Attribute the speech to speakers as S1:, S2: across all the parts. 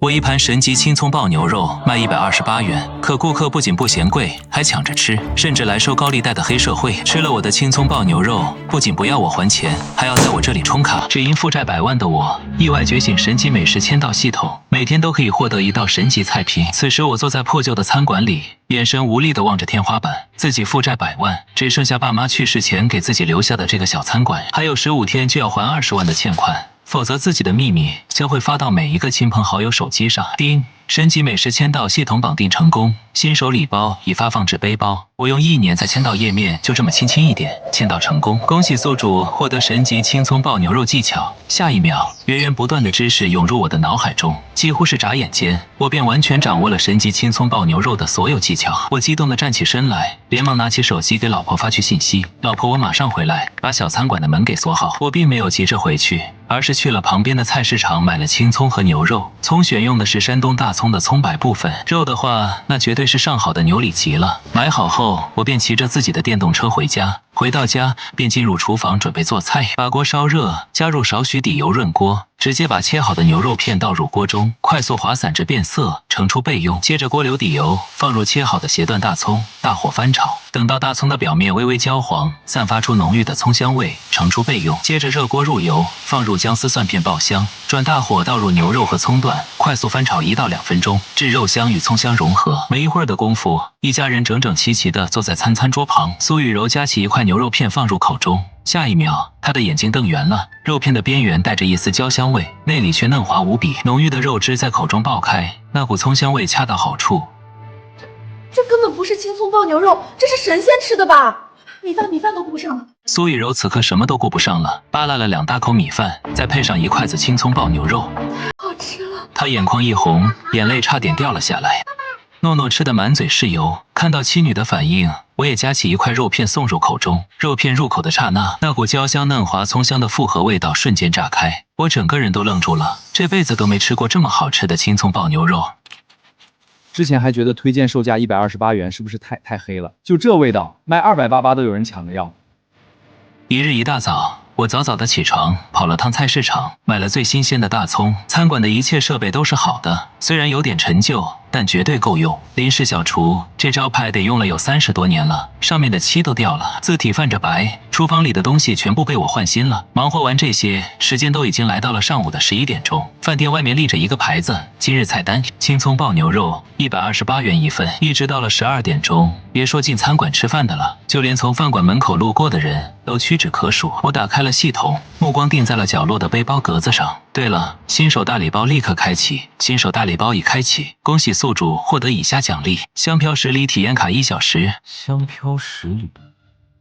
S1: 我一盤神級青蔥爆牛肉賣128元，可顧客不僅不嫌貴，還搶着吃，甚至來收高利貸的黑社會吃了我的青蔥爆牛肉，不僅不要我還錢，還要在我這裡充卡。只因負債百萬的我，意外覺醒神級美食簽到系統，每天都可以獲得一道神級菜品。此時我坐在破舊的餐館裡，眼神無力地望着天花板。自己負債百萬，只剩下爸媽去世前給自己留下的這個小餐館，還有15天就要還20萬的欠款。否則自己的秘密將會發到每一個親朋好友手機上。叮，神級美食簽到系統綁定成功，新手禮包已發放至背包。我用1年才簽到頁面，就這麼輕一點，簽到成功。恭喜宿主獲得神級青蔥爆牛肉技巧。下一秒，源源不斷的知識湧入我的腦海中，幾乎是眨眼間，我便完全掌握了神級青蔥爆牛肉的所有技巧。我激動地站起身來，連忙拿起手機給老婆發去信息：老婆，我馬上回來，把小餐館的門給鎖好。我並沒有急着回去，而是去了旁邊的菜市場買了青蔥和牛肉。蔥選用的是山東大蔥的蔥白部分，肉的話那絕對是上好的牛里脊了。買好後，我便骑着自己的電動車回家。回到家便進入廚房準備做菜，把鍋燒熱，加入少許底油潤鍋，直接把切好的牛肉片倒入鍋中，快速滑散至變色，盛出備用。接着鍋留底油，放入切好的斜段大蔥，大火翻炒，等到大蔥的表面微微焦黃，散發出濃郁的蔥香味，盛出備用。接着熱鍋入油，放入薑絲蒜片爆香，轉大火倒入牛肉和蔥段，快速翻炒1到2分鐘，至肉香與蔥香融合。沒一會兒的功夫，一家人整整齊齊地坐在餐桌旁。蘇雨柔夾起一塊牛肉片放入口中，下一秒，她的眼睛瞪圓了，肉片的邊緣帶着一絲焦香味，內裡卻嫩滑無比，濃郁的肉汁在口中爆開，那股蔥香味恰到好處。
S2: 這根本不是青蔥爆牛肉，這是神仙吃的吧？米飯都顧不上了。
S1: 蘇雨柔此刻什麼都顧不上了，扒拉了2大口米飯，再配上1筷子青蔥爆牛肉，
S2: 好吃了。
S1: 她眼眶一紅，眼淚差點掉了下來。諾諾吃得滿嘴是油，看到妻女的反應，我也夾起1塊肉片送入口中。肉片入口的剎那，那股焦香嫩滑蔥香的複合味道瞬間炸開，我整個人都愣住了，這輩子都沒吃過這麼好吃的青蔥爆牛肉。
S3: 之前還覺得推薦售價128元是不是太黑了？就這味道，賣288都有人搶着要。
S1: 一日一大早，我早早的起床，跑了趟菜市场，買了最新鮮的大蔥。餐館的一切設備都是好的，雖然有點陳舊，但絕對夠用。林氏小廚這招牌得用了有30多年了，上面的漆都掉了，字體泛着白。廚房裡的東西全部被我換新了。忙活完這些，時間都已經來到了上午的11點鐘。飯店外面立着一個牌子，今日菜單：青蔥爆牛肉128元一份。一直到了12點鐘，別說進餐館吃飯的了，就連從飯館門口路過的人都屈指可數。我打開了系統，目光定在了角落的背包格子上。對了，新手大禮包立刻開啟，新手大禮包已開啟，恭喜宿主獲得以下獎勵：香飄十里體驗卡1小時。
S3: 香飄十里，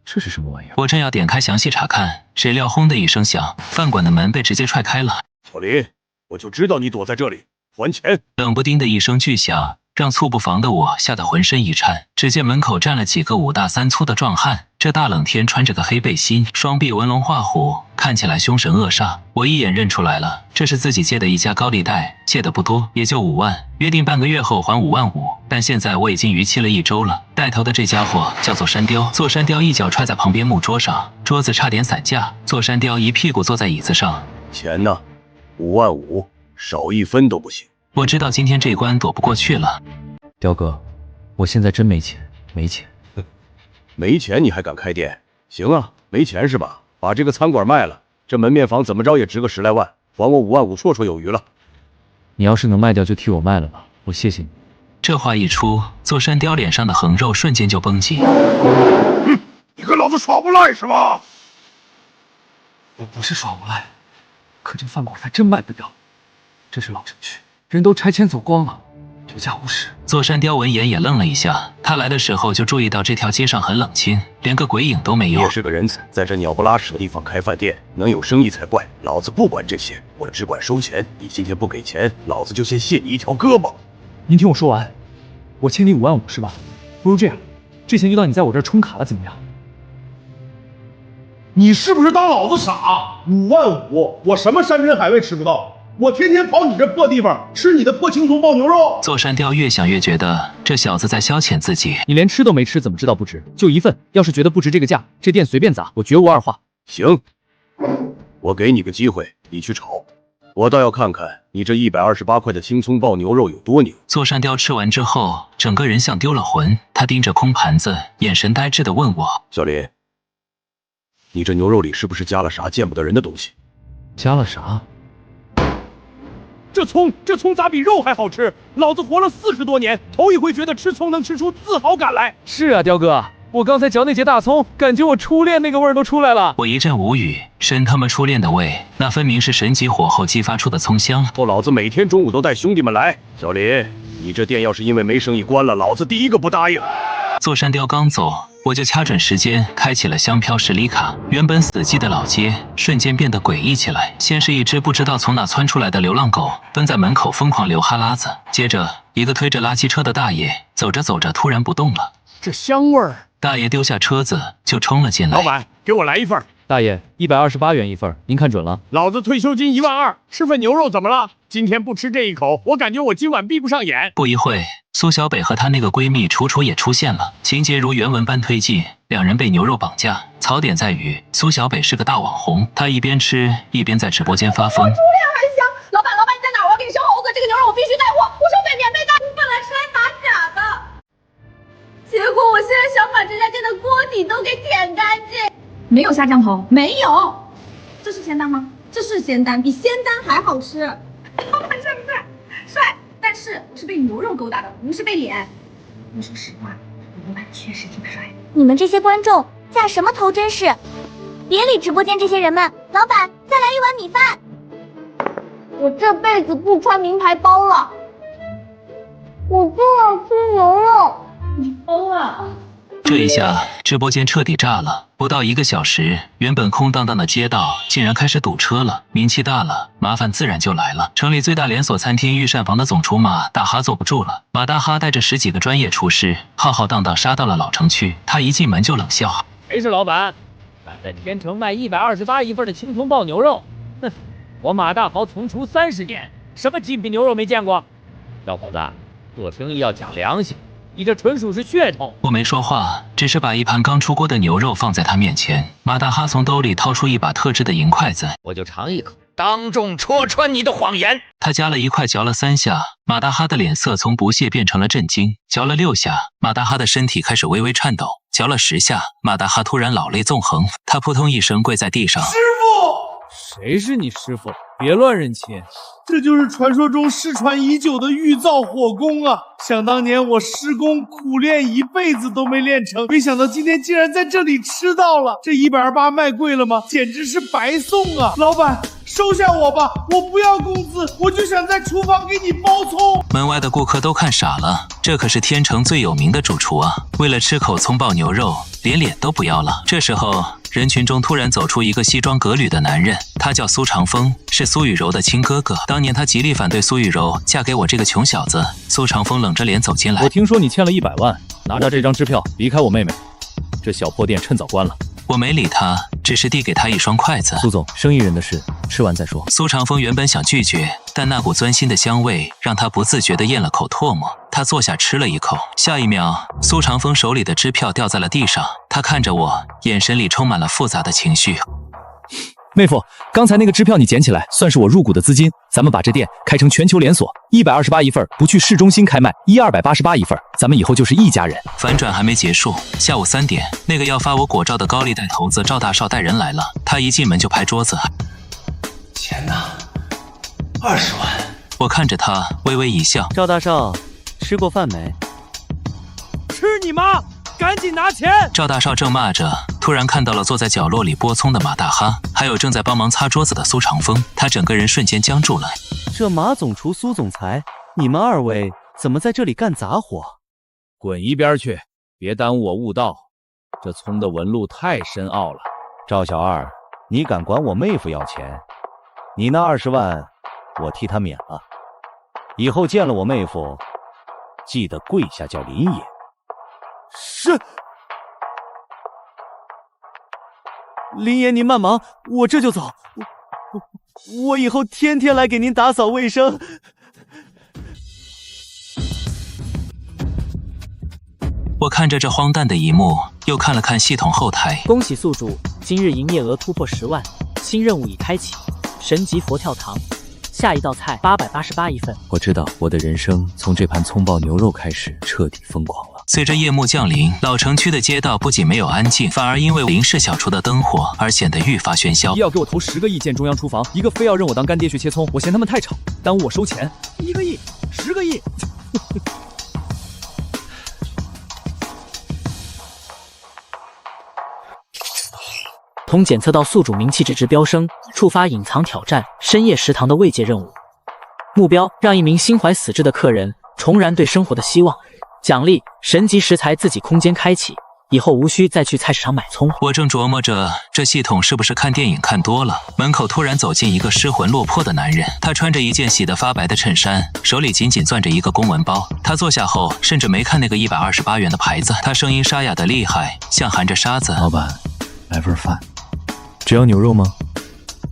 S3: 這是什麼玩意兒？
S1: 我正要點開詳細查看，誰料轟的一聲響，飯館的門被直接踹開了。
S4: 小林，我就知道你躲在這裡，還錢！
S1: 冷不丁的一聲巨響，讓猝不防的我嚇得渾身一顫。只見門口站了幾個5大3粗的壯漢，這大冷天穿着個黑背心，雙臂紋龍畫虎，看起來凶神惡煞。我一眼認出來了，這是自己借的一家高利貸，借的不多，也就5萬，約定半個月後還5萬5。但現在我已經逾期了1周了。帶頭的這家伙叫做山雕，座山雕一腳踹在旁邊木桌上，桌子差點散架，座山雕一屁股坐在椅子上。
S4: 錢呢？5萬5，少1分都不行。
S1: 我知道今天這關躲不過去了。
S3: 雕哥，我現在真沒錢。
S4: 沒錢你還敢開店？行啊，沒錢是吧？把這個餐館賣了，這門面房怎麼着也值個10來萬，還我5萬5绰綽有餘了。
S3: 你要是能賣掉就替我賣了吧，我謝謝你。
S1: 這話一出，座山雕臉上的橫肉瞬間就繃緊。
S4: 你跟老子耍无赖是吧？
S3: 我不是耍无赖，可这飯馆还真卖不掉。这是老城区，人都拆迁走光了，有家无室。
S1: 座山雕闻言也愣了一下，他来的时候就注意到这條街上很冷清，連個鬼影都沒有。
S4: 你也是個人才，在這鳥不拉屎的地方開飯店，能有生意才怪。老子不管這些，我只管收錢。你今天不給錢，老子就先卸你一條胳膊。
S3: 您聽我說完，我欠你5萬5是吧？不如這樣，這錢就當你在我這兒充卡了，怎麼樣？
S5: 你是不是當老子傻？5萬5，我什麼山珍海味吃不到？我天天跑你這破地方吃你的破青蔥爆牛肉。
S1: 座山雕越想越覺得這小子在消遣自己。
S3: 你連吃都沒吃，怎麼知道不值？就一份，要是覺得不值這個價，這店隨便砸，我絕無二話。
S4: 行，我給你個機會，你去炒。我倒要看看你這128塊的青蔥爆牛肉有多牛。
S1: 座山雕吃完之後，整個人像丟了魂，他盯着空盤子，眼神呆滯地問我：
S4: 小林，你這牛肉裡是不是加了啥見不得人的東西？
S3: 加了啥？
S5: 这蔥咋比肉還好吃？老子活了40多年，頭一回覺得吃蔥能吃出自豪感來。
S3: 是啊，雕哥，我剛才嚼那節大蔥，感覺我初戀那個味兒都出來了。
S1: 我一陣無語，真他媽初戀的味，那分明是神級火候激發出的蔥香。
S4: 後老子每天中午都帶兄弟們來。小林，你這店要是因為沒生意關了，老子第一個不答應。
S1: 座山雕剛走，我就掐準時間開啟了香飄十里卡。原本死寂的老街瞬間變得詭異起來。先是一隻不知道從哪竄出來的流浪狗蹲在門口瘋狂流哈喇子，接着一個推着垃圾車的大爺走着走着突然不動了。
S5: 這香味兒！
S1: 大爺丟下車子就衝了進來。
S5: 老闆，給我來一份。
S3: 大爺，128元一份，您看準了？
S5: 老子退休金12000，吃份牛肉怎麼了？今天不吃這一口，我感覺我今晚閉不上眼。
S1: 不一會，蘇小北和她那個閨蜜楚楚也出現了，情節如原文般推進，兩人被牛肉綁架。槽點在於蘇小北是個大網紅，她一邊吃一邊在直播間發瘋。
S2: 初戀還香，老闆你在哪兒？我要給你生猴子，這個牛肉我必須帶貨，無收費免費的。我本來是來打假的，結果我現在想把這家店的鍋底都給舔乾淨。沒有下降頭，沒有。這是鹹蛋嗎？這是鹹蛋，比鮮蛋還好吃。老闆帥不帥？帥，但是我是被牛肉勾搭的，不是被臉。我說實話，老闆確實挺帥的。
S6: 你們這些觀眾架什麼頭真是？別理直播間這些人們。老闆，再來一碗米飯。
S2: 我這輩子不穿名牌包了，我就要吃牛肉。你瘋了！
S1: 這一下，直播間徹底炸了。不到1個小時，原本空蕩蕩的街道竟然開始堵車了。名氣大了，麻煩自然就來了。城裡最大連鎖餐廳御膳房的總廚馬大哈坐不住了。馬大哈帶着10幾個專業廚師，浩浩蕩蕩殺到了老城區。他一進門就冷笑：“
S3: 誰是老闆？敢在天成賣128一份的青蔥爆牛肉？哼！我馬大豪從廚30年，什麼極品牛肉沒見過？小伙子，做生意要講良心。”你這純屬是噱頭。
S1: 我沒說話，只是把一盤剛出鍋的牛肉放在他面前。馬大哈從兜裡掏出一把特制的銀筷子，
S3: 我就嘗一口，當眾戳穿你的謊言。
S1: 他夾了一塊，嚼了3下，馬大哈的臉色從不屑變成了震驚。嚼了6下，馬大哈的身體開始微微顫抖。嚼了10下，馬大哈突然老淚縱橫，他撲通一聲跪在地上。
S5: 師傅，
S3: 誰是你師傅？別亂認親。
S5: 這就是傳說中失傳已久的玉造火功啊！想當年我師公苦練一輩子都沒練成，沒想到今天竟然在這裡吃到了。這128賣貴了嗎？簡直是白送啊！老闆，收下我吧，我不要工資，我就想在廚房給你包蔥。
S1: 門外的顧客都看傻了，這可是天成最有名的主廚啊！為了吃口蔥爆牛肉，連臉都不要了。這時候，人群中突然走出一個西裝革履的男人，他叫蘇長風，是蘇雨柔的親哥哥。當年他極力反對蘇雨柔嫁給我這個窮小子。蘇長風冷着臉走進來，
S7: 我聽說你欠了100萬，拿着這張支票離開我妹妹，這小破店趁早關了。
S1: 我沒理他，只是遞給他一雙筷子。
S7: 蘇總，生意人的事，吃完再說。
S1: 蘇長風原本想拒絕，但那股鑽心的香味讓他不自覺地咽了口唾沫。他坐下吃了一口，下一秒，蘇長風手裡的支票掉在了地上。他看着我，眼神裡充滿了複雜的情緒。
S7: 妹夫，剛才那個支票你撿起來，算是我入股的資金。咱們把這店開成全球連鎖，128一份，不去市中心開賣，288一份，咱們以後就是一家人。
S1: 反轉還沒結束，下午3點，那個要發我果照的高利貸頭子趙大少帶人來了。他一進門就拍桌子：“
S8: 錢呢？20萬。”
S1: 我看着他，微微一笑：“
S9: 趙大少，吃過飯沒？”“
S3: 吃你媽！趕緊拿錢！”
S1: 趙大少正罵着，突然看到了坐在角落裡剝蔥的馬大哈，還有正在幫忙擦桌子的蘇長風，他整個人瞬間僵住了。
S9: 這馬總廚、蘇總裁，你們2位怎麼在這裡幹雜活？
S7: 滾一邊去，別耽誤我悟道。這蔥的紋路太深奧了。
S9: 趙小二，你敢管我妹夫要錢？你那20萬，我替他免了。以後見了我妹夫，記得跪下叫林爺。
S3: 是。林爺您慢忙，我這就走。我以後天天來給您打掃衛生。
S1: 我看着這荒誕的一幕，又看了看系統後台。
S10: 恭喜宿主，今日營業額突破10萬，新任務已開啟，神級佛跳堂。下一道菜888一份。
S7: 我知道我的人生从这盘蔥爆牛肉開始徹底瘋狂了。
S1: 隨着夜幕降臨，老城區的街道不僅沒有安靜，反而因為林氏小廚的燈火而顯得愈發喧囂。
S7: 要給我投10個億建中央廚房，一個非要認我當乾爹學切蔥，我嫌他們太吵，耽誤我收錢。1個億，10個億。
S10: 通檢測到宿主名氣值飆升，觸發隱藏挑戰深夜食堂的慰藉任務。目標：讓一名心懷死志的客人重燃對生活的希望。獎勵：神級食材自己空間開啟，以後無需再去菜市場買蔥。
S1: 我正琢磨着這系統是不是看電影看多了，門口突然走進一個失魂落魄的男人。他穿着一件洗得發白的襯衫，手裡緊緊攥着一個公文包。他坐下後甚至沒看那個128元的牌子，他聲音沙啞得厲害，像含着沙子。
S7: 老闆，來份飯。只要牛肉嗎？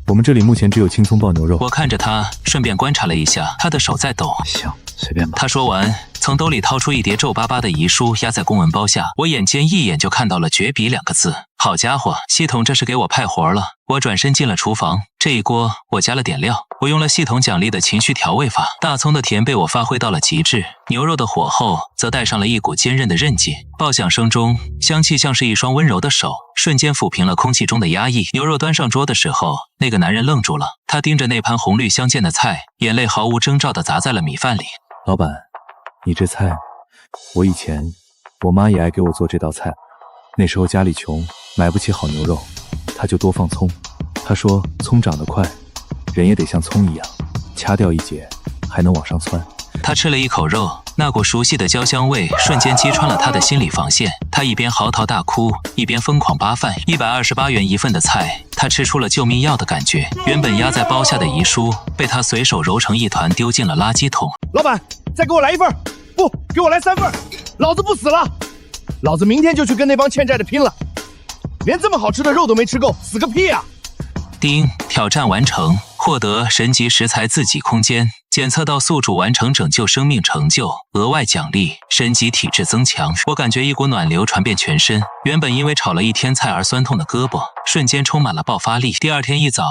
S7: 我們這裡目前只有青蔥爆牛肉。
S1: 我看着他，順便觀察了一下，他的手在抖。
S7: 行，隨便吧。
S1: 他說完，從兜裡掏出一疊皺巴巴的遺書，壓在公文包下。我眼尖一眼就看到了絕筆2個字。好家伙，系統這是給我派活了。我轉身進了廚房，這一鍋我加了點料，我用了系統獎勵的情緒調味法，大蔥的甜被我發揮到了極致，牛肉的火候則帶上了一股堅韌的韌勁。爆響聲中，香氣像是一雙溫柔的手，瞬間撫平了空氣中的壓抑。牛肉端上桌的時候，那個男人愣住了，他盯着那盤紅綠相間的菜，眼淚毫無徵兆地砸在了米飯裡。
S7: 老闆，你這菜，我以前我媽也愛給我做這道菜，那時候家裡窮，買不起好牛肉，她就多放蔥。她說蔥長得快，人也得像蔥一樣，掐掉一截還能往上竄。
S1: 他吃了一口肉，那股熟悉的焦香味瞬間擊穿了他的心理防線。他一邊嚎啕大哭，一邊瘋狂扒飯。128元一份的菜，他吃出了救命藥的感覺。原本壓在包下的遺書，被他隨手揉成一團丟進了垃圾桶。
S5: 老闆，再給我來一份，不，給我來3份，老子不死了，老子明天就去跟那幫欠債的拼了。連這麼好吃的肉都沒吃夠，死個屁啊！
S1: 丁，挑戰完成，獲得神級食材自己空間，檢測到宿主完成拯救生命成就，額外獎勵神級體質增強。我感覺一股暖流傳遍全身，原本因為炒了一天菜而酸痛的胳膊瞬間充滿了爆發力。第二天一早，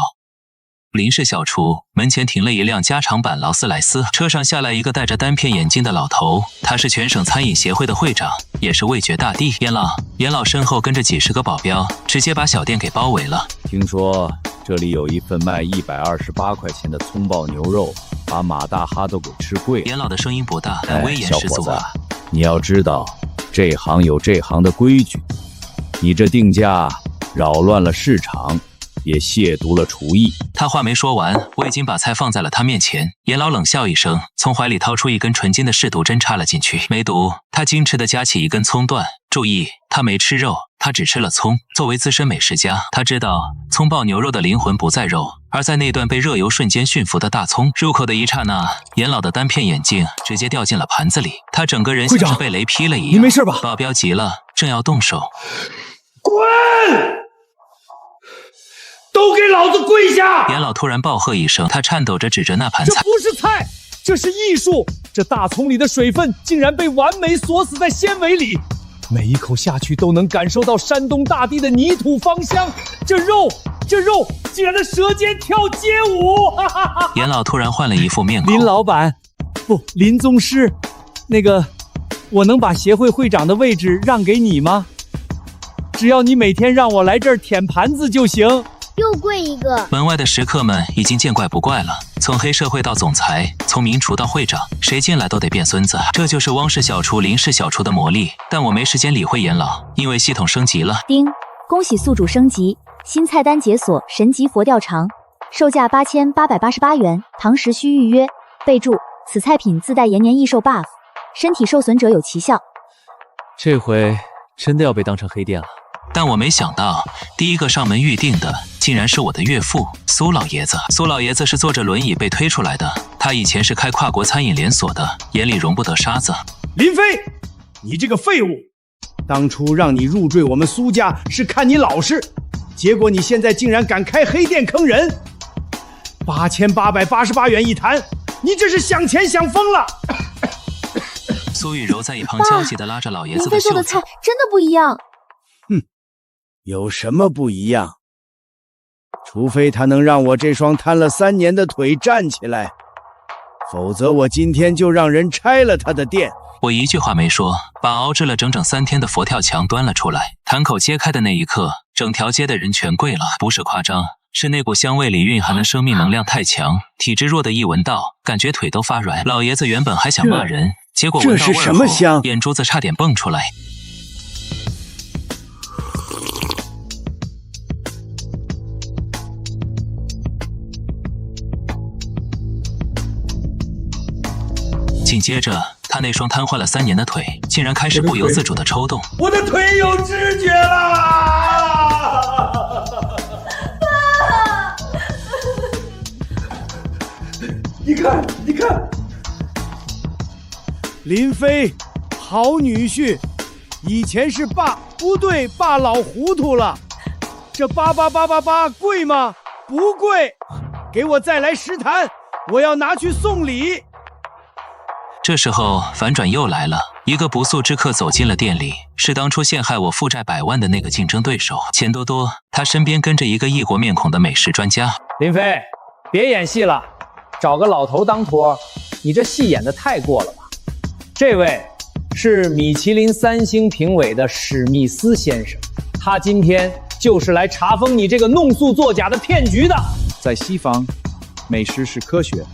S1: 林氏小廚門前停了一輛加長版勞斯萊斯，車上下來一個戴着單片眼鏡的老頭，他是全省餐飲協會的會長，也是味覺大帝。嚴老身後跟着幾10個保鏢，直接把小店給包圍了。
S9: 聽說這裡有一份賣128塊錢的蔥爆牛肉，把馬大哈都給吃貴了。
S1: 嚴老的聲音不大，但威嚴十足。
S9: 小伙子，你要知道，這行有這行的規矩，你這定價擾亂了市場，也褻瀆了廚藝。
S1: 他話沒說完，我已經把菜放在了他面前。嚴老冷笑一聲，從懷裡掏出一根純金的試毒針插了進去。沒毒，他矜持地夾起一根蔥段。注意，他沒吃肉，他只吃了蔥。作為資深美食家，他知道蔥爆牛肉的靈魂不在肉，而在那段被熱油瞬間馴服的大蔥。入口的一剎那，嚴老的單片眼鏡直接掉進了盤子裡，他整個人像是被雷劈了一樣。
S5: 你沒事吧？
S1: 保鏢急了，正要動手。
S5: 滾！都給老子跪下！
S1: 嚴老突然暴喝一聲，他顫抖着指着那盤菜。
S5: 這不是菜，這是藝術。這大蔥裡的水分竟然被完美鎖死在纖維裡，每一口下去都能感受到山東大地的泥土芳香。這肉竟然在舌尖跳街舞！哈哈哈！
S1: 嚴老突然換了一副面孔。
S5: 林老闆，不，林宗師，那個，我能把協會會長的位置讓給你嗎？只要你每天讓我來這兒舔盤子就行。
S6: 又貴一個。
S1: 門外的食客們已經見怪不怪了，從黑社會到總裁，從名廚到會長，誰進來都得變孫子。這就是汪氏小廚、林氏小廚的魔力。但我沒時間理會嚴老，因為系統升級了。
S11: 丁，恭喜宿主升級，新菜單解鎖神級佛跳腸，售價8888元，堂食需預約。備注：此菜品自帶延年益壽 buff， 身體受損者有奇效。
S7: 這回真的要被當成黑店了。
S1: 但我沒想到，第一個上門預定的竟然是我的岳父蘇老爺子。蘇老爺子是坐着輪椅被推出來的，他以前是開跨國餐飲連鎖的，眼裡容不得沙子。
S5: 林飛，你這個廢物！當初讓你入贅我們蘇家是看你老實，結果你現在竟然敢開黑店坑人！8888元一壇，你這是想錢想瘋了！
S1: 蘇雨柔在一旁焦急地拉着老爺子的袖子。
S6: 林飛做的菜真的不一樣。
S12: 有什麼不一樣？除非他能讓我這雙癱了3年的腿站起来，否則我今天就讓人拆了他的店。
S1: 我一句話没说，把熬制了整整3天的佛跳墙端了出来。坛口揭開的那一刻，整條街的人全跪了，不是誇張，是那股香味裡蘊含的生命能量太強，體質弱的一聞到，感覺腿都發軟。老爺子原本還想罵人，結果聞到味
S12: 這是什麼香？
S1: 眼珠子差點蹦出來。紧接着，他那雙癱瘓了3年的腿，竟然開始不由自主的抽動。
S5: 我的腿有知覺啦！你看，你看，
S12: 林飞，好女婿，以前是爸，不对，爸老糊涂了。这8888貴嗎？不貴，給我再來10壇，我要拿去送禮。
S1: 這時候反轉又來了，一個不速之客走進了店裡，是當初陷害我負債100萬的那個競爭對手錢多多，他身邊跟着一個異國面孔的美食專家。
S13: 林飛，別演戲了，找個老頭當托，你這戲演得太過了吧？這位是米其林3星評委的史密斯先生，他今天就是來查封你這個弄塑作假的騙局的。
S7: 在西方，美食是科學。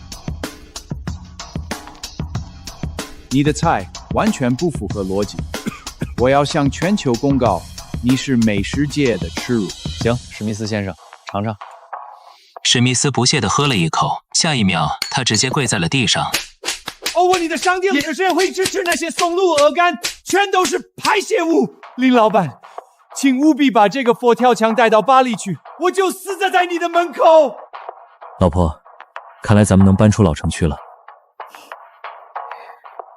S7: 你的菜完全不符合邏輯，我要向全球公告，你是美食界的恥辱。
S13: 行，史密斯先生，嘗嘗。
S1: 史密斯不屑地喝了一口，下一秒他直接跪在了地上。
S5: 欧文，你的商店里居然會支持那些松露鵝肝，全都是排泄物。林老闆，請務必把這個佛跳牆帶到巴黎去，我就死在你的門口。
S7: 老婆，看來咱們能搬出老城區了。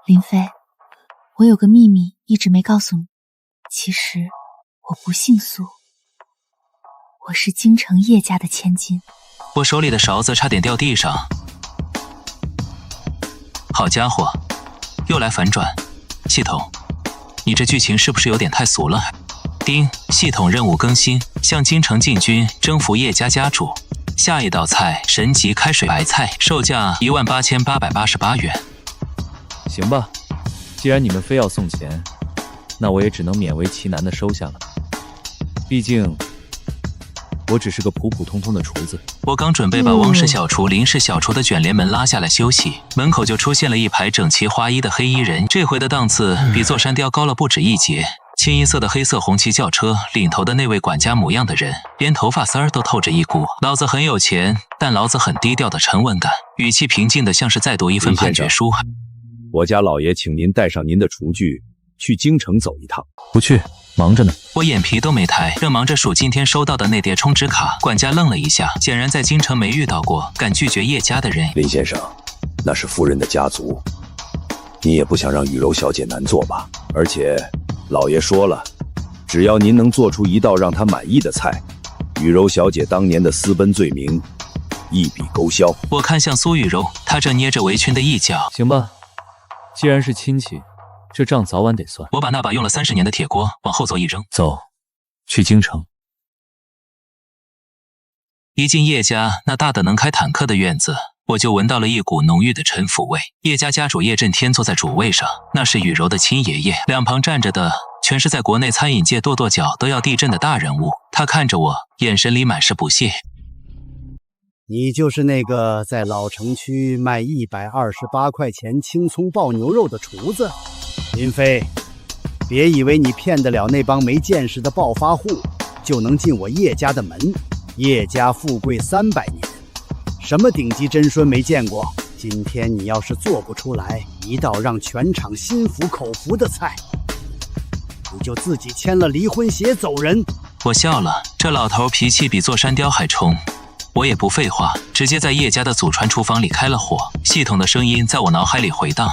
S11: 林飛，我有個秘密一直沒告訴你，其實我不姓蘇，我是京城葉家的千金。
S1: 我手裡的勺子差點掉地上。好家伙，又來反轉。系統，你這劇情是不是有點太俗了？丁，系統任務更新，向京城進軍，征服葉家家主。下一道菜，神級開水白菜，售價18888元。
S7: 行吧，既然你們非要送錢，那我也只能勉為其難地收下了。畢竟，我只是個普普通通的廚子。
S1: 我剛準備把王氏小廚、林氏小廚的捲簾門拉下來休息，門口就出現了一排整齊花衣的黑衣人。這回的檔次比座山雕高了不止一截。清一色的黑色紅旗轎車，領頭的那位管家模樣的人，連頭髮絲兒都透着一股老子很有錢，但老子很低調的沉穩感，語氣平靜的像是在讀一份判決書。
S4: 我家老爺請您帶上您的廚具去京城走一趟。
S7: 不去，忙着呢。
S1: 我眼皮都沒抬，正忙着數今天收到的那疊充值卡。管家愣了一下，顯然在京城沒遇到過敢拒絕葉家的人。
S4: 林先生，那是夫人的家族，你也不想讓雨柔小姐難做吧？而且老爺說了，只要您能做出一道讓她滿意的菜，雨柔小姐當年的私奔罪名一筆勾銷。
S1: 我看向蘇雨柔，她正捏着圍裙的一角。
S7: 行吧，既然是親戚，這賬早晚得算。
S1: 我把那把用了30年的鐵鍋往後座一扔，
S7: 走，去京城。
S1: 一進葉家那大的能開坦克的院子，我就聞到了一股濃郁的陳腐味。葉家家主葉震天坐在主位上，那是雨柔的親爺爺，兩旁站着的全是在國內餐飲界跺跺腳都要地震的大人物。他看着我，眼神裡滿是不屑。
S14: 你就是那個在老城區賣128塊錢青蔥爆牛肉的廚子，林飛，別以為你騙得了那幫沒見識的暴發戶，就能進我葉家的門。葉家富貴300年，什麼頂級真孫沒見過？今天你要是做不出來一道讓全場心服口服的菜，你就自己簽了離婚協走人。
S1: 我笑了，這老頭脾氣比座山雕還衝。我也不廢話，直接在葉家的祖傳廚房裡開了火。系統的聲音在我腦海裡回盪。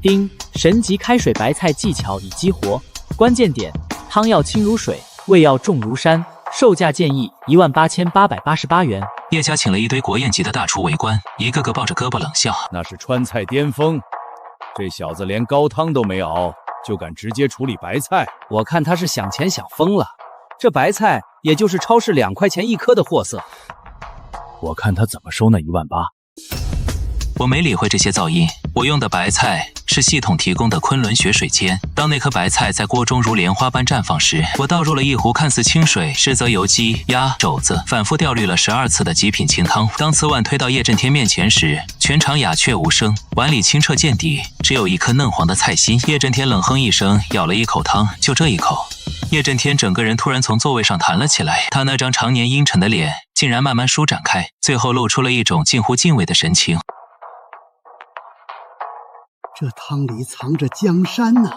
S10: 丁，神級開水白菜技巧已激活，關鍵點：湯要清如水，味要重如山，售價建議18888元。
S1: 葉家請了一堆國宴級的大廚圍觀，一個個抱着胳膊冷笑。
S4: 那是川菜巔峰，這小子連高湯都沒熬，就敢直接處理白菜。
S13: 我看他是想錢想瘋了，這白菜也就是超市2塊錢1顆的貨色，
S7: 我看他怎麼收那18000。
S1: 我沒理會這些噪音，我用的白菜是系統提供的昆侖雪水煎。當那顆白菜在鍋中如蓮花般綻放時，我倒入了一壺看似清水，實則由雞、鴨、肘子反覆調濾了12次的極品清湯。當瓷碗推到葉震天面前時，全場鴉雀無聲，碗裡清澈見底，只有一顆嫩黃的菜心。葉震天冷哼一聲，舀了一口湯，就這一口。葉震天整個人突然從座位上彈了起來，他那張常年陰沉的臉竟然慢慢舒展開，最後露出了一種近乎敬畏的神情。
S14: 這湯裡藏着江山吶，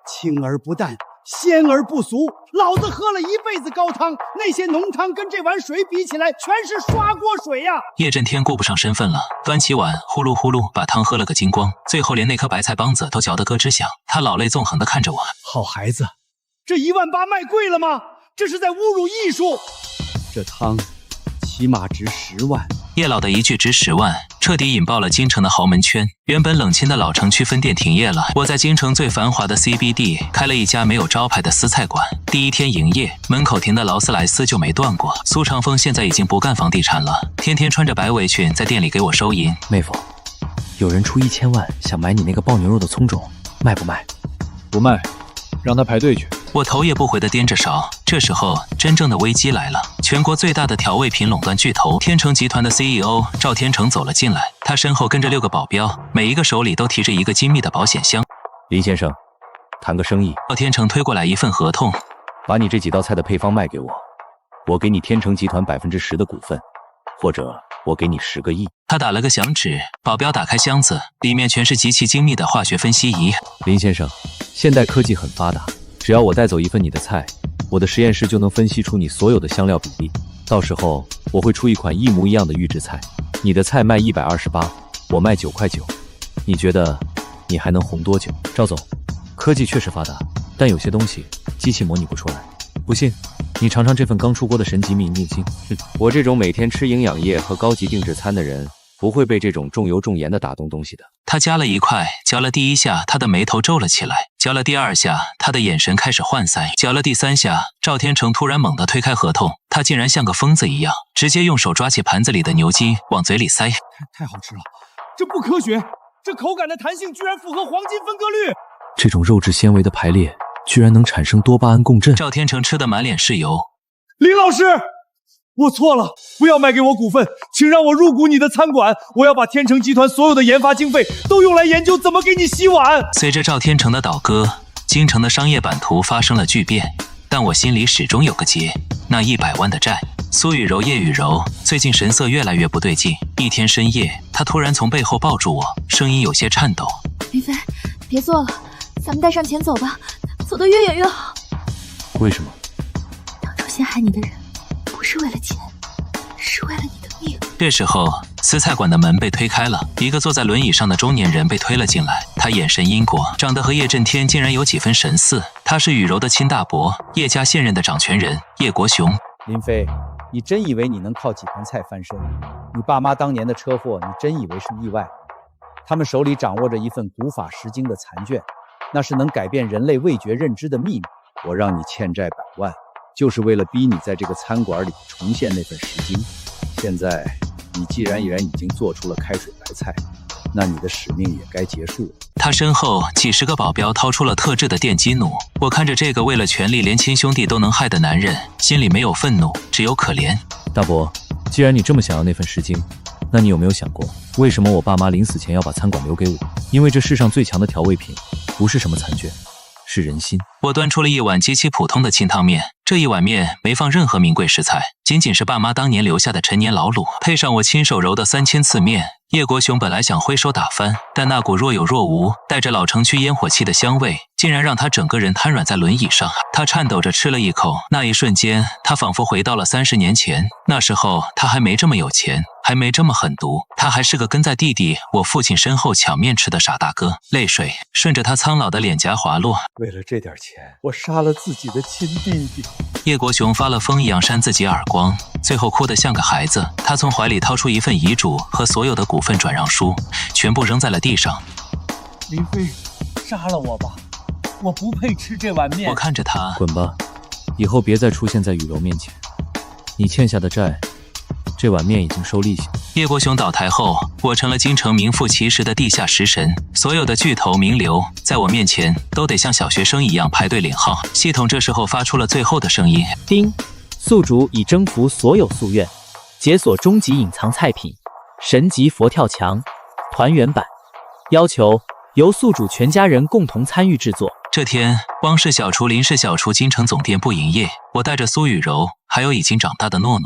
S14: 清而不淡，鮮而不俗。老子喝了一輩子高湯，那些濃湯跟這碗水比起來，全是刷鍋水呀！
S1: 葉震天顧不上身份了，端起碗呼嚕呼嚕把湯喝了個精光，最後連那顆白菜幫子都嚼得咯吱響。他老淚縱橫地看着我，
S14: 好孩子，這18000賣貴了嗎？這是在侮辱藝術。這湯起碼值10萬。
S1: 葉老的一句值10萬，徹底引爆了京城的豪門圈。原本冷清的老城區分店停業了，我在京城最繁華的 CBD 開了一家沒有招牌的私菜館。第一天營業，門口停的勞斯萊斯就沒斷過。蘇長風現在已經不幹房地產了，天天穿着白圍裙在店裡給我收銀。
S7: 妹夫，有人出1000萬想買你那個爆牛肉的蔥種，賣不賣？
S15: 不賣，讓他排隊去。
S1: 我頭也不回地掂着勺。這時候，真正的危機來了。全國最大的調味品壟斷巨頭天成集團的 CEO 趙天成走了進來，他身後跟着6個保鏢，每一個手裡都提着一個精密的保險箱。
S9: 林先生，談個生意。
S1: 趙天成推過來一份合同，
S9: 把你這幾道菜的配方賣給我，我給你天成集團10%的股份，或者我給你10個億。
S1: 他打了個響指，保鏢打開箱子，裡面全是極其精密的化學分析儀。
S7: 林先生，現代科技很發達，只要我帶走一份你的菜，我的實驗室就能分析出你所有的香料比例。到時候我會出一款一模一樣的預製菜，你的菜賣128，我賣9塊9。你覺得你還能紅多久？趙總，科技確實發達，但有些東西機器模擬不出來。不信，你嘗嘗這份剛出鍋的神級秘密精。
S9: 我這種每天吃營養液和高級定制餐的人，不會被這種重油重鹽的打動東西的。
S1: 他夾了一塊，嚼了第1下，他的眉頭皺了起來；嚼了第2下，他的眼神開始渙散；嚼了第3下，趙天成突然猛地推開合同，他竟然像個瘋子一樣，直接用手抓起盤子裡的牛筋往嘴裡塞。
S5: 太好吃了，這不科學，這口感的彈性居然符合黃金分割率。
S7: 這種肉質纖維的排列，居然能產生多巴胺共振。
S1: 趙天成吃得滿臉是油。
S5: 林老師，我錯了，不要賣給我股份，請讓我入股你的餐館，我要把天成集團所有的研發經費都用來研究怎麼給你洗碗。
S1: 隨着趙天成的倒戈，京城的商業版圖發生了巨變，但我心裡始終有個結，那100萬的債。蘇雨柔，葉雨柔最近神色越來越不對勁。一天深夜，她突然從背後抱住我，聲音有些顫抖。
S2: 林飞，別做了，咱們帶上錢走吧，走得越遠越好。
S7: 為什麼？
S2: 當初陷害你的人，不是為了錢，是為了你的命。
S1: 這時候，私菜館的門被推開了，一個坐在輪椅上的中年人被推了進來。他眼神因果，長得和葉震天竟然有幾分神似。他是雨柔的親大伯，葉家現任的掌權人葉國雄。
S13: 林飛，你真以為你能靠幾盤菜翻身？你爸媽當年的車禍，你真以為是意外？他們手裡掌握着一份古法十經的殘卷，那是能改變人類味覺認知的秘密。我讓你欠債100萬，就是為了逼你在這個餐館裡重現那份十經。現在你既然已經做出了開水白菜，那你的使命也該結束了。
S1: 他身後幾十個保鏢掏出了特制的電擊弩。我看着這個為了權力連親兄弟都能害的男人，心裡沒有憤怒，只有可憐。
S7: 大伯，既然你這麼想要那份十經，那你有沒有想過，為什麼我爸媽臨死前要把餐館留給我？因為這世上最強的調味品，不是什麼殘卷，是人心。
S1: 我端出了一碗極其普通的清湯麵，這一碗麵沒放任何名貴食材，僅僅是爸媽當年留下的陳年老滷，配上我親手揉的3000次麵。葉國雄本來想揮手打翻，但那股若有若無、帶着老城區煙火氣的香味，竟然讓他整個人癱軟在輪椅上。他顫抖着吃了一口，那一瞬間，他仿佛回到了30年前。那時候他還沒這麼有錢，還沒這麼狠毒，他還是個跟在弟弟我父親身後搶面吃的傻大哥。淚水順着他蒼老的臉頰滑落。
S12: 為了這點錢，我殺了自己的親弟弟。
S1: 葉國雄發了瘋一樣扇自己耳光，最後哭得像個孩子。他從懷裡掏出一份遺囑和所有的股份轉讓書，全部扔在了地上。
S5: 林飛，殺了我吧，我不配吃這碗麵。
S1: 我看着他，
S7: 滾吧，以後別再出現在雨柔面前。你欠下的債，這碗面已經收利息。
S1: 葉伯雄倒台後，我成了京城名副其實的地下食神，所有的巨頭名流在我面前都得像小學生一樣排队領號。系統这時候發出了最後的聲音：
S10: 叮，宿主已征服所有夙願，解鎖終極隱藏菜品神級佛跳牆團圓版，要求由宿主全家人共同參與製作。
S1: 這天，汪氏小廚、林氏小廚京城總店不營業，我帶着蘇雨柔還有已經長大的諾諾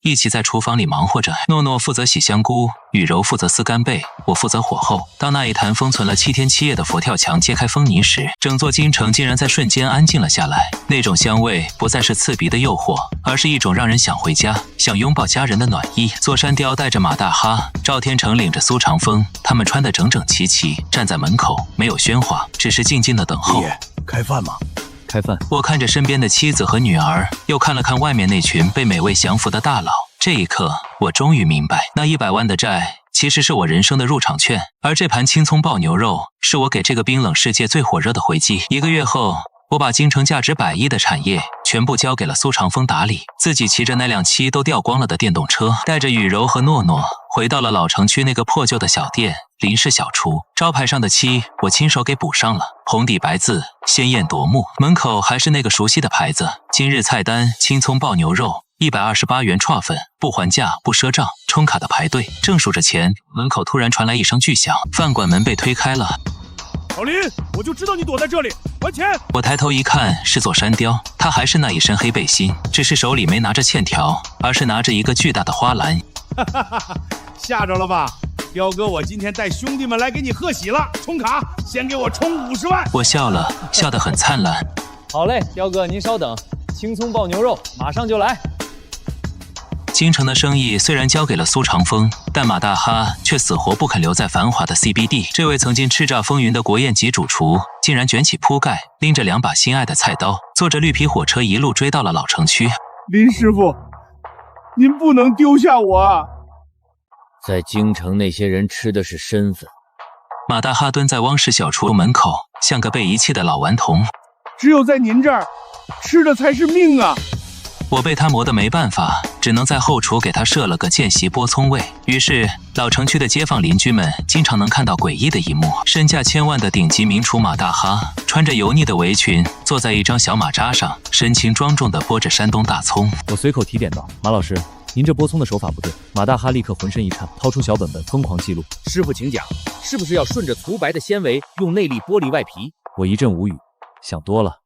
S1: 一起在廚房裡忙活着。諾諾負責洗香菇，雨柔負責撕干貝，我負責火候。當那一壇封存了7天7夜的佛跳牆揭開封泥時，整座京城竟然在瞬間安靜了下來。那種香味不再是刺鼻的誘惑，而是一種讓人想回家、想擁抱家人的暖意。座山雕帶着馬大哈，趙天成領着蘇長風，他們穿得整整齊齊，站在門口，沒有喧嘩，只是靜靜的等候。
S4: 爺，開飯嗎？
S7: 開飯。
S1: 我看着身邊的妻子和女兒，又看了看外面那群被美味降服的大佬。這一刻，我終於明白，那100萬的債其實是我人生的入場券，而這盤青蔥爆牛肉是我給這個冰冷世界最火熱的回擊。1個月後，我把京城價值100億的產業全部交給了蘇長風打理，自己騎着那輛漆都掉光了的電動車，帶着雨柔和諾諾回到了老城區那個破舊的小店林氏小廚。招牌上的漆我親手給補上了，紅底白字，鮮豔奪目。門口還是那個熟悉的牌子，今日菜單青蔥爆牛肉128元串粉，不還價不賒賬。充卡的排隊，正數着錢，門口突然傳來一聲巨響，飯館門被推開了。
S5: 老林，我就知道你躲在這裡，還錢！
S1: 我抬頭一看，是座山雕，他還是那一身黑背心，只是手裡沒拿着欠條，而是拿着一個巨大的花籃。
S5: 哈哈哈哈，嚇着了吧？彪哥，我今天帶兄弟們來給你賀喜了，充卡，先給我充50萬！
S1: 我笑了，笑得很燦爛。
S13: 好嘞，彪哥，您稍等，青蔥爆牛肉馬上就來。
S1: 京城的生意雖然交給了蘇長風，但馬大哈卻死活不肯留在繁華的 CBD。這位曾經叱咤風雲的國宴級主廚，竟然捲起鋪蓋，拎着2把心愛的菜刀，坐着綠皮火車一路追到了老城區。
S5: 林師傅，您不能丟下我啊！
S3: 在京城，那些人吃的是身份。
S1: 馬大哈蹲在汪氏小廚門口，像個被遺棄的老頑童。
S5: 只有在您這兒，吃的才是命啊！
S1: 我被他磨得沒辦法，只能在後廚給他設了個見習撥蔥位。於是老城區的街坊鄰居們經常能看到詭異的一幕：身價千萬的頂級名廚馬大哈，穿着油膩的圍裙，坐在一張小馬扎上，神情莊重地剝着山東大蔥。
S7: 我隨口提點道：“馬老師，您這剝蔥的手法不對。”馬大哈立刻渾身一顫，掏出小本本瘋狂記錄。
S3: 師傅請講，是不是要順着粗白的纖維，用內力剝離外皮？
S7: 我一陣無語，想多了，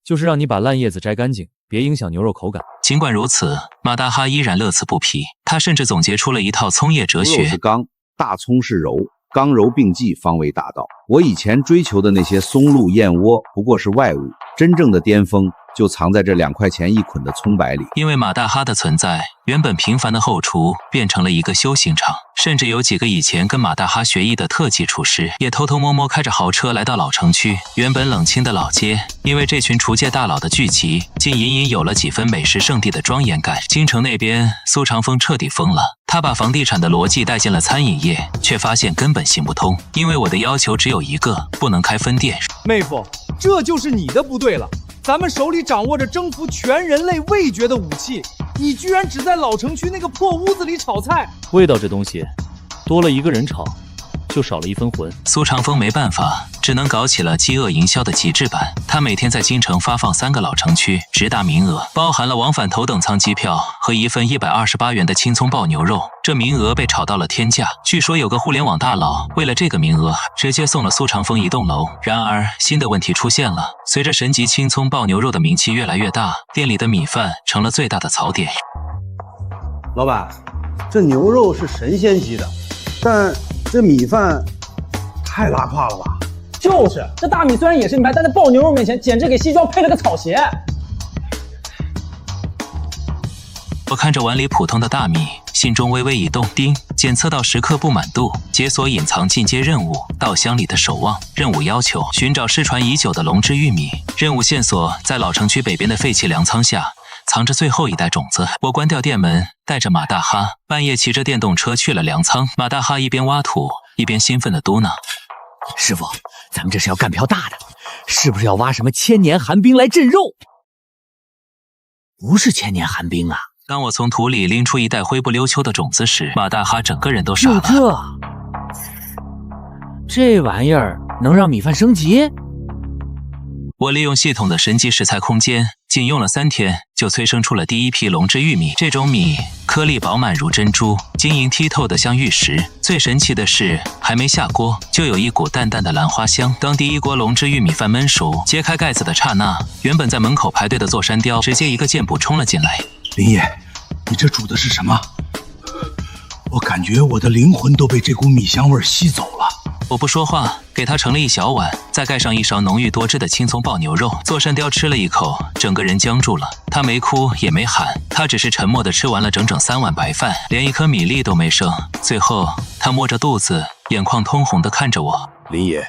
S7: 就是讓你把爛葉子摘乾淨，別影響牛肉口感。
S1: 儘管如此，馬大哈依然樂此不疲。他甚至總結出了一套蔥葉哲學：
S4: 牛肉是剛，大蔥是柔，剛柔並濟方為大道。我以前追求的那些松露燕窩不過是外物，真正的巔峰就藏在這2塊錢一捆的蔥白裡。
S1: 因為馬大哈的存在，原本平凡的後廚變成了一個修行場，甚至有幾個以前跟馬大哈學藝的特級廚師也偷偷摸摸開着豪車來到老城區。原本冷清的老街，因為這群廚界大佬的聚集，竟隱隱有了幾分美食聖地的莊嚴感。京城那邊，蘇長風徹底瘋了，他把房地產的邏輯帶進了餐飲業，卻發現根本行不通。因為我的要求只有一個，不能開分店。
S12: 妹夫，這就是你的不對了。咱們手裡掌握着征服全人類味覺的武器，你居然只在老城區那個破屋子裡炒菜。
S7: 味道這東西，多了一個人炒，就少了一分魂。
S1: 蘇長風沒辦法，只能搞起了飢餓營銷的極致版。他每天在京城發放3個老城區直達名額，包含了往返頭等艙機票和一份128元的青蔥爆牛肉。這名額被炒到了天價，據說有個互聯網大佬為了這個名額，直接送了蘇長風一棟樓。然而新的問題出現了，隨着神級青蔥爆牛肉的名氣越來越大，店裡的米飯成了最大的槽點。
S14: 老板，這牛肉是神仙級的，但這米飯太拉胯了吧？
S16: 就是，這大米雖然也是米飯，但在爆牛肉面前，簡直給西裝配了個草鞋。
S1: 我看着碗裡普通的大米，心中微微一動。叮，檢測到10克不滿度，解鎖隱藏進階任務——稻香裡的守望。任務要求：尋找失傳已久的龍之玉米。任務線索：在老城區北邊的廢棄糧倉下，藏着最後一袋種子。我關掉店門，帶着馬大哈半夜騎着電動車去了糧倉。馬大哈一邊挖土，一邊興奮地嘟囔：“
S3: 師傅，咱們這是要幹票大的，是不是要挖什麼千年寒冰來鎮肉？”不是千年寒冰啊，
S1: 當我從土裡拎出一袋灰不溜秋的種子時，馬大哈整個人都傻了。
S3: 這玩意兒能讓米飯升級？
S1: 我利用系統的神級食材空間，僅用了3天就催生出了第一批龙之玉米。这種米顆粒飽滿如珍珠，晶瑩剔透的像玉石。最神奇的是，還沒下鍋就有一股淡淡的蘭花香。當第一鍋龍之玉米飯燜熟，揭開蓋子的剎那，原本在門口排隊的座山雕直接一個箭步衝了進來。
S8: 林爺，你這煮的是什麼？我感覺我的靈魂都被這股米香味吸走了。
S1: 我不說話，給他盛了一小碗，再蓋上一勺濃郁多汁的青蔥爆牛肉。座山雕吃了一口，整個人僵住了。他沒哭也沒喊，他只是沉默地吃完了整整3碗白飯，連一顆米粒都沒剩。最後，他摸着肚子，眼眶通紅地看着我。
S4: 林爺，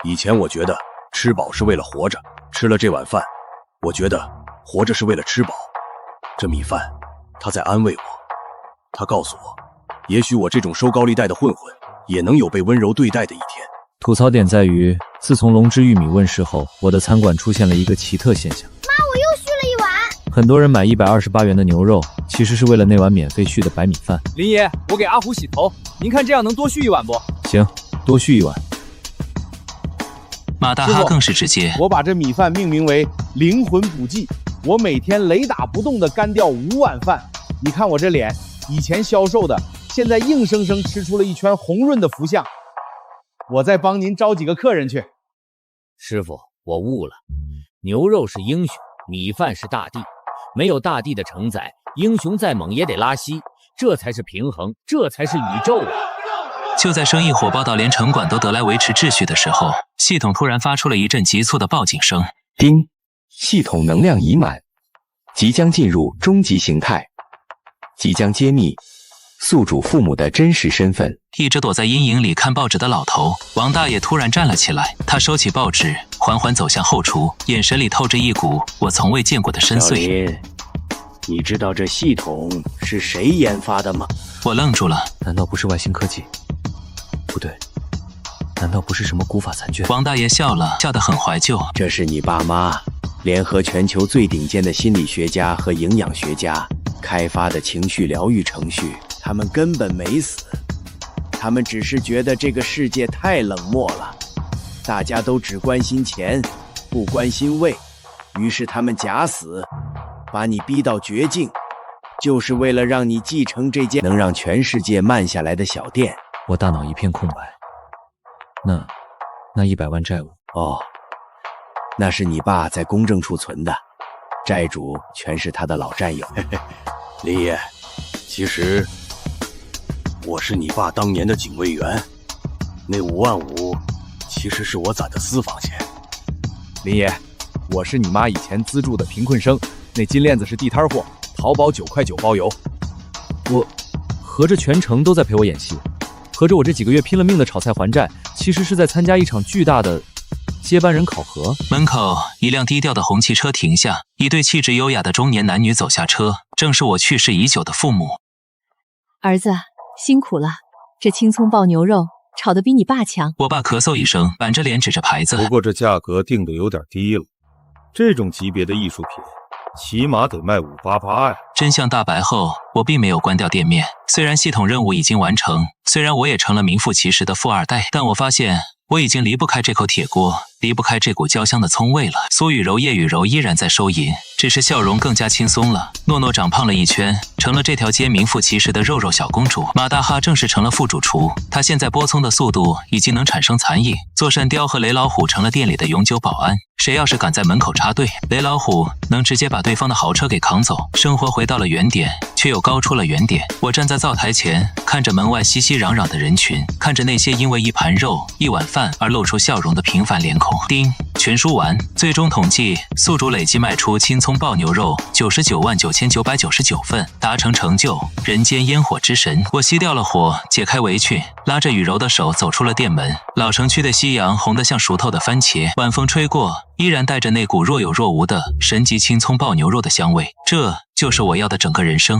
S4: 以前我覺得吃飽是為了活着，吃了這碗飯，我覺得活着是為了吃飽。這米飯，他在安慰我，他告訴我，也許我這種收高利貸的混混，也能有被溫柔對待的一天。
S7: 吐槽點在於，自從龍之玉米問世後，我的餐館出現了一個奇特現象。
S6: 媽，我又續了一碗。
S7: 很多人買128元的牛肉，其實是為了那碗免費續的白米飯。
S15: 林爺，我給阿虎洗頭，您看這樣能多續一碗不？
S7: 行，多續一碗。
S1: 馬大哈更是直接，
S5: 我把這米飯命名為靈魂補劑，我每天雷打不動地乾掉5碗飯。你看我這臉，以前消瘦的，現在硬生生吃出了一圈紅潤的福相。我再幫您招幾個客人去。
S3: 師傅，我悟了，牛肉是英雄，米飯是大地，沒有大地的承載，英雄再猛也得拉稀，這才是平衡，這才是宇宙啊！
S1: 就在生意火爆到連城管都得來維持秩序的時候，系統突然發出了一陣急促的報警聲。
S17: 叮，系統能量已滿，即將進入終極形態，即將揭秘宿主父母的真實身份。
S1: 一直躲在陰影裡看報紙的老頭王大爺突然站了起來，他收起報紙，緩緩走向後廚，眼神裡透着一股我從未見過的深邃。
S18: 小林，你知道這系統是誰研發的嗎？
S1: 我愣住了，
S7: 難道不是外星科技？不對，難道不是什麼古法殘卷？
S1: 王大爺笑了，笑得很懷舊。
S18: 這是你爸媽聯合全球最頂尖的心理學家和營養學家開發的情緒療癒程序。他們根本沒死，他們只是覺得這個世界太冷漠了，大家都只關心錢，不關心胃，於是他們假死，把你逼到絕境，就是為了讓你繼承這間能讓全世界慢下來的小店。
S7: 我大腦一片空白。那100萬債務？
S18: 哦，那是你爸在公證處存的，債主全是他的老戰友。
S4: 林爺，其實我是你爸當年的警衛員，那5萬5其實是我攢的私房錢。
S15: 林爺，我是你媽以前資助的貧困生，那金鏈子是地攤貨，淘寶9塊9包郵。
S7: 我合着全程都在陪我演戲，合着我這幾個月拼了命的炒菜還債，其實是在參加一場巨大的接班人考核。
S1: 門口一輛低調的紅汽車停下，一對氣質優雅的中年男女走下車，正是我去世已久的父母。
S11: 兒子辛苦了，這青蔥爆牛肉炒得比你爸強。
S1: 我爸咳嗽一聲，板着臉指着牌子。
S19: 不過這價格定得有點低了，這種級別的藝術品起碼得賣588呀。
S1: 真相大白後，我並沒有關掉店面。雖然系統任務已經完成，雖然我也成了名副其實的富二代，但我發現我已經離不開這口鐵鍋，離不開這股焦香的蔥味了。蘇雨柔、葉雨柔依然在收銀，只是笑容更加輕鬆了。諾諾長胖了一圈，成了這條街名副其實的肉肉小公主。馬大哈正式成了副主廚，他現在剝蔥的速度已經能產生殘影。座山雕和雷老虎成了店裡的永久保安，誰要是敢在門口插隊，雷老虎能直接把對方的豪車給扛走。生活回到了原點，卻又高出了原點。我站在灶台前，看着門外熙熙攘攘的人群，看着那些因為一盤肉、一碗飯而露出笑容的平凡臉孔。叮，全書完。最終統計，宿主累計賣出青蔥爆牛肉999999份，達成成就，人間煙火之神。我熄掉了火，解開圍裙，拉着雨柔的手走出了店門。老城區的夕陽紅得像熟透的番茄，晚風吹過，依然帶着那股若有若無的神級青蔥爆牛肉的香味。這就是我要的整個人生。